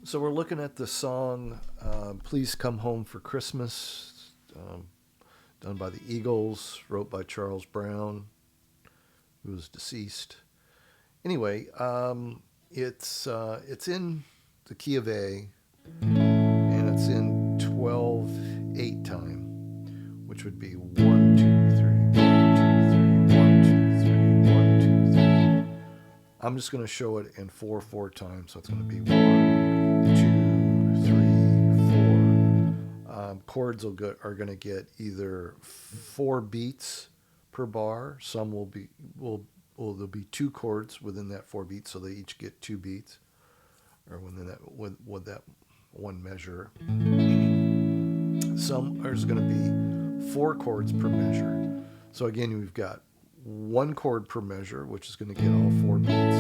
So we're looking at the song Please Come Home for Christmas, done by the Eagles, wrote by Charles Brown, who was deceased. Anyway, it's in the key of A, and it's in 12/8 time, which would be 1, 2, 3, 1, 2, 3, 1, 2, 3, 1, 2, 3. I'm just going to show it in 4/4 time, so it's going to be 1, 2, 3, 4. Chords are going to get either 4 beats per bar. Some there'll be 2 chords within that 4 beats, so they each get 2 beats, or with that one measure. Some there's going to be 4 chords per measure. So again, we've got 1 chord per measure, which is going to get all 4 beats.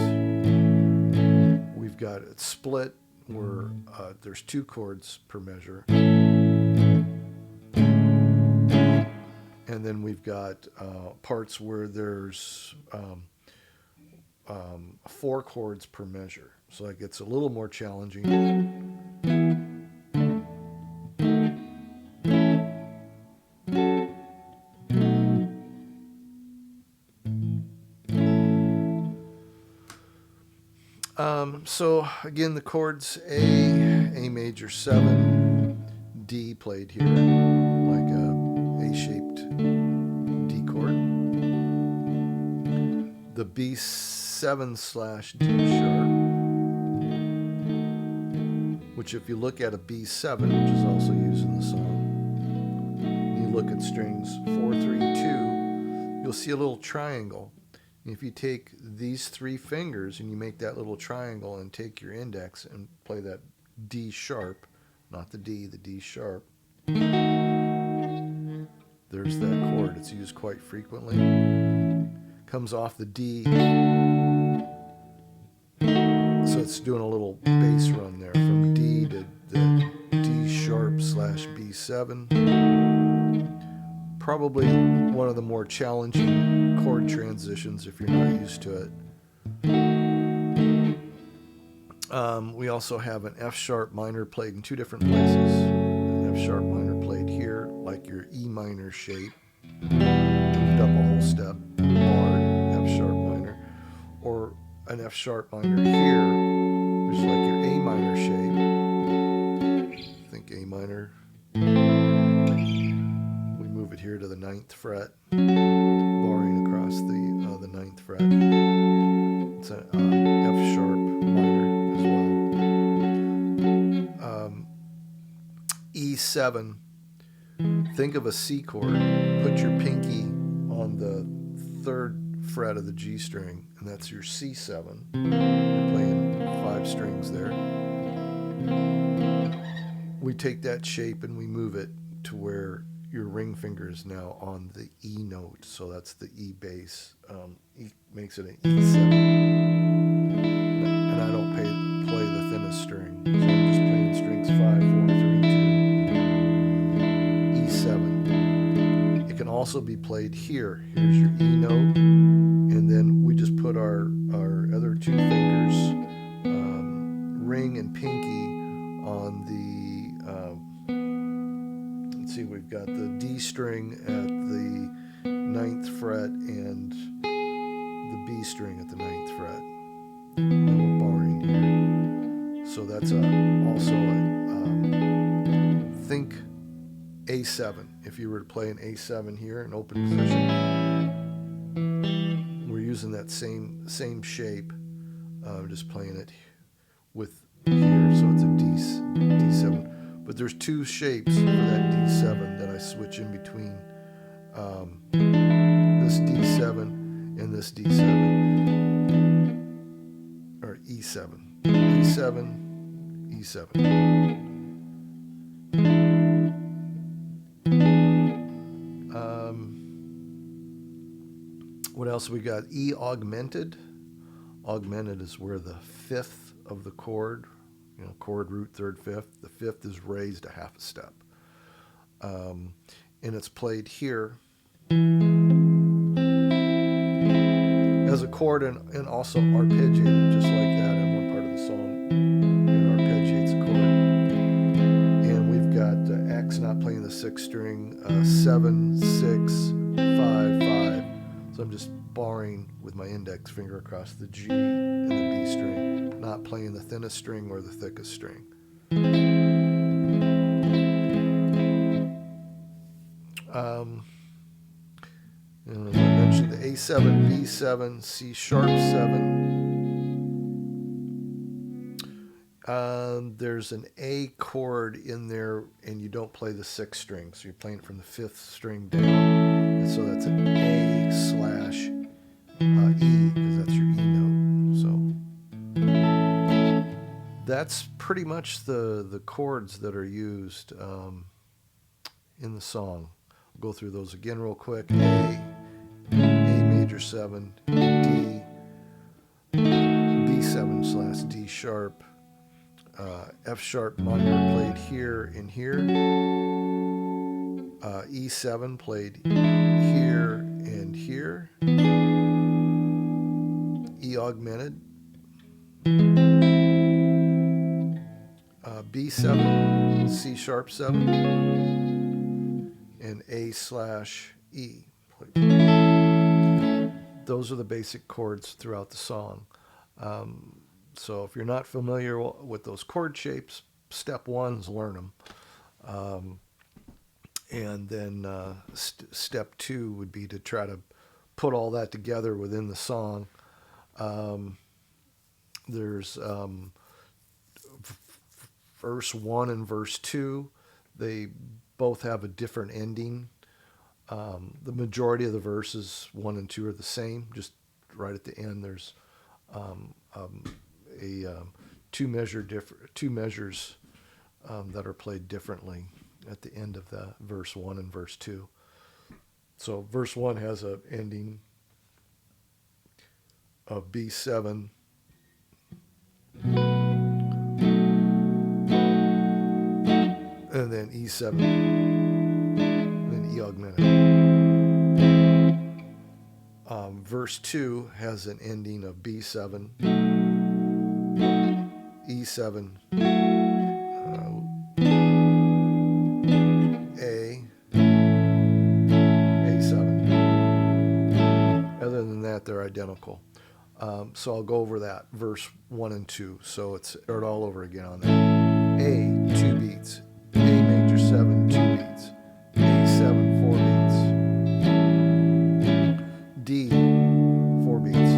We've got it split where there's 2 chords per measure. And then we've got parts where there's 4 chords per measure. So that gets a little more challenging. So again, the chords A major 7, D played here, like a A-shaped D chord. The B7/D sharp, which if you look at a B7, which is also used in the song, and you look at strings 4, 3, 2, you'll see a little triangle. If you take these 3 fingers and you make that little triangle and take your index and play that D sharp, not the D, the D sharp, there's that chord. It's used quite frequently. Comes off the D, so it's doing a little bass run there from D to the D sharp /B7. Probably one of the more challenging chord transitions if you're not used to it. We also have an F sharp minor played in 2 different places. An F sharp minor played here, like your E minor shape, moved up a whole step, barred, F sharp minor, or an F sharp minor here, which is like your A minor shape. Think A minor. Move it here to the 9th fret, barring across the 9th fret. It's an F sharp minor as well. E7. Think of a C chord. Put your pinky on the 3rd fret of the G string, and that's your C7. You're playing 5 strings there. We take that shape and we move it to where your ring finger is now on the E note, so that's the E bass. E makes it an E7. And I don't play the thinnest string, so I'm just playing strings 5, 4, 3, 2, E7. It can also be played here. Here's your E note, and then we just put our other 2 fingers, ring and pinky, on the see, we've got the D string at the 9th fret and the B string at the 9th fret. And we're barring here. So that's also think A7. If you were to play an A7 here in open position, we're using that same shape, just playing it with here, so it's a D7. But there's 2 shapes for that D7 that I switch in between this D7 and this D7, or E7, E7, E7. What else we got? E augmented. Augmented is where the 5th of the chord, chord root 3rd, 5th. The 5th is raised a half a step. And it's played here as a chord and also arpeggiated just like that in one part of the song. It arpeggiates a 6th string, 7, 6, 5, 5. So I'm just barring with my index finger across the G and the B string, not playing the thinnest string or the thickest string. As I mentioned, the A7, B7, C sharp 7. There's an A chord in there, and you don't play the 6th string, so you're playing from the 5th string down. And so that's an A slash E, because that's your E note. So that's pretty much the chords that are used in the song. I'll go through those again real quick. A major 7, D, B7 slash D sharp, F sharp minor played here and here, E7 played here and here, E augmented, B7, C sharp 7, and A slash E. Those are the basic chords throughout the song. So if you're not familiar with those chord shapes, step 1 is learn them. And then step 2 would be to try to put all that together within the song. There's verse 1 and verse 2. They both have a different ending. The majority of the verses 1 and 2 are the same. Just right at the end, there's two measures that are played differently at the end of the verse 1 and verse 2. So verse 1 has an ending of B7, and then E7, and then E augmented. Verse 2 has an ending of B7, E7, A7. Other than that, they're identical. So I'll go over that, verse 1 and 2. So it's start all over again on that. A, 2 beats. A major 7, 2 beats. A7, 4 beats. D, 4 beats.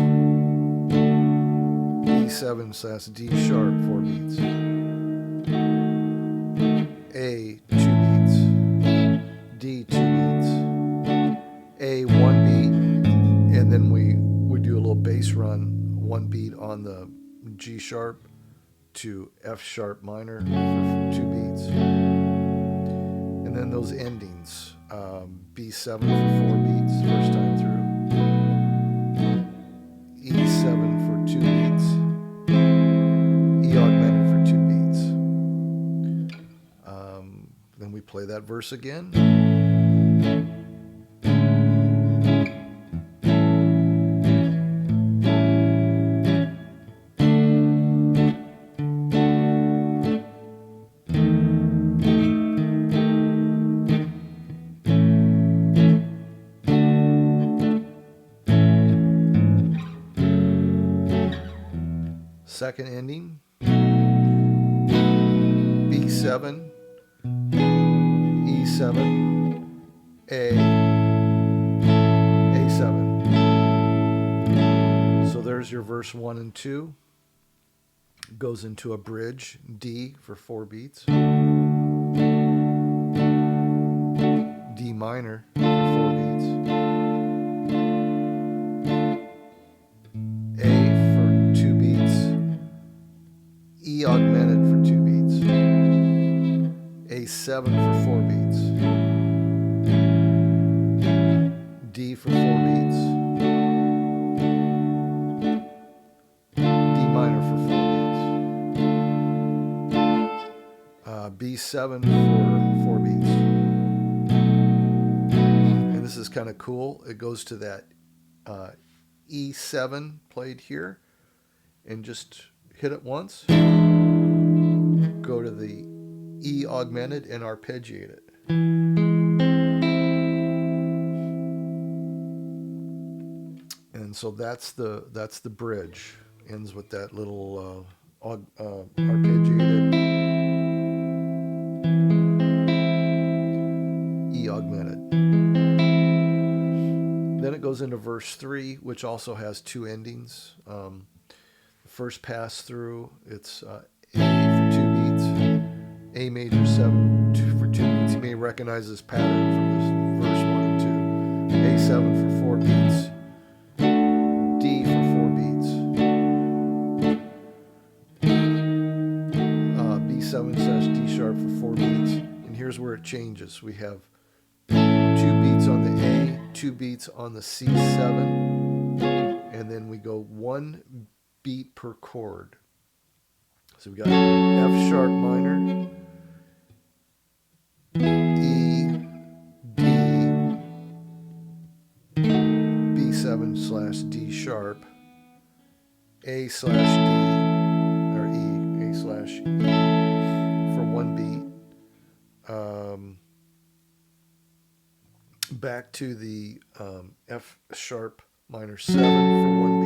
E7 slash D sharp, 4 beats. A, 2 beats. D, 2 beats. A, 1 beat. And then we do a little bass run, 1 beat on the G sharp to F sharp minor for 2 beats. And then those endings, B7 for 4 beats first time through, E7 for 2 beats, E augmented for 2 beats. Then we play that verse again. Second ending, B7, E7, A7. So there's your verse 1 and 2. Goes into a bridge, D for 4 beats, D minor for 4 beats, A for 2 beats, E augmented for 2 beats, A7 for 4 beats, D for 4 beats, D minor for 4 beats, B7 for 4 beats. And this is kind of cool. It goes to that E7 played here, and just hit it once, go to the E augmented and arpeggiate it. so that's the bridge. Ends with that little arpeggiated E augmented. Then it goes into verse 3, which also has two endings. The first pass through, it's A for 2 beats, A major 7 for 2 beats. You may recognize this pattern from this verse 1 and 2. A7 for 4 beats, D for 4 beats, B7/D sharp for 4 beats. And here's where it changes. We have 2 beats on the A, 2 beats on the C7, and then we go 1 beat per chord. So we got F sharp minor, E, D, B7/D sharp, A/D, or E, A/E for 1 beat. Back to the F sharp minor 7 for 1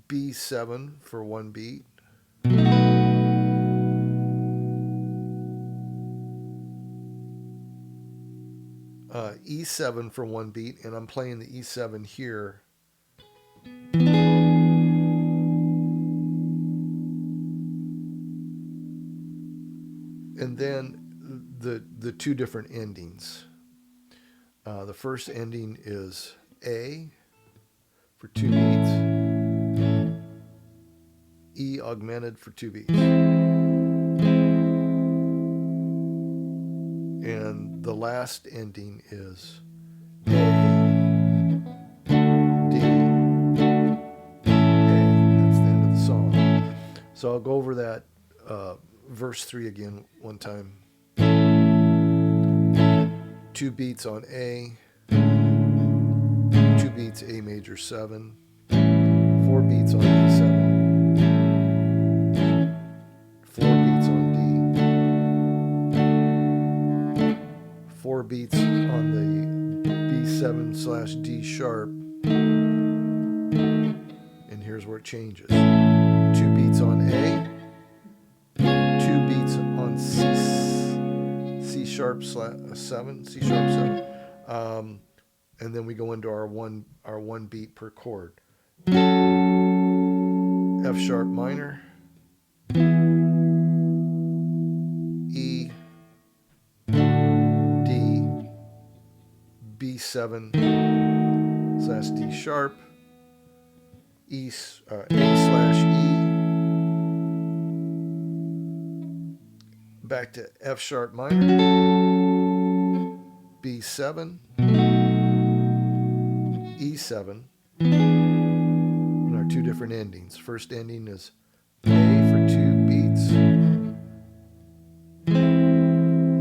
beat, B7 for 1 beat, E7 for 1 beat, and I'm playing the E7 here. And then the two different endings. The first ending is A for 2 beats, E augmented for 2 beats. And the last ending is A, D, A. That's the end of the song. So I'll go over that verse 3 again one time. 2 beats on A, 2 beats A major 7, 4 beats on E7, 4 beats on D, 4 beats on the B7/D sharp, and here's where it changes. 2 beats on A, 2 beats on C sharp 7, C sharp 7, and then we go into our one beat per chord. F sharp minor, E, D, B7/D sharp, A/E, back to F sharp minor, B7, E7, and our two different endings. First ending is A for 2 beats,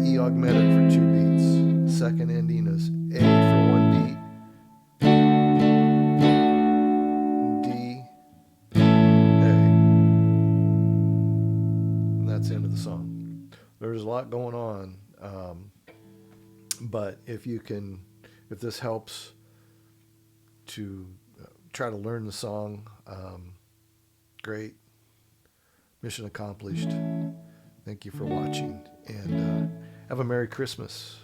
E augmented for 2 beats. Second ending is A for 1 beat, D, A. And that's the end of the song. There's a lot going on, but if this helps to try to learn the song, great. Mission accomplished. Thank you for watching, and have a Merry Christmas.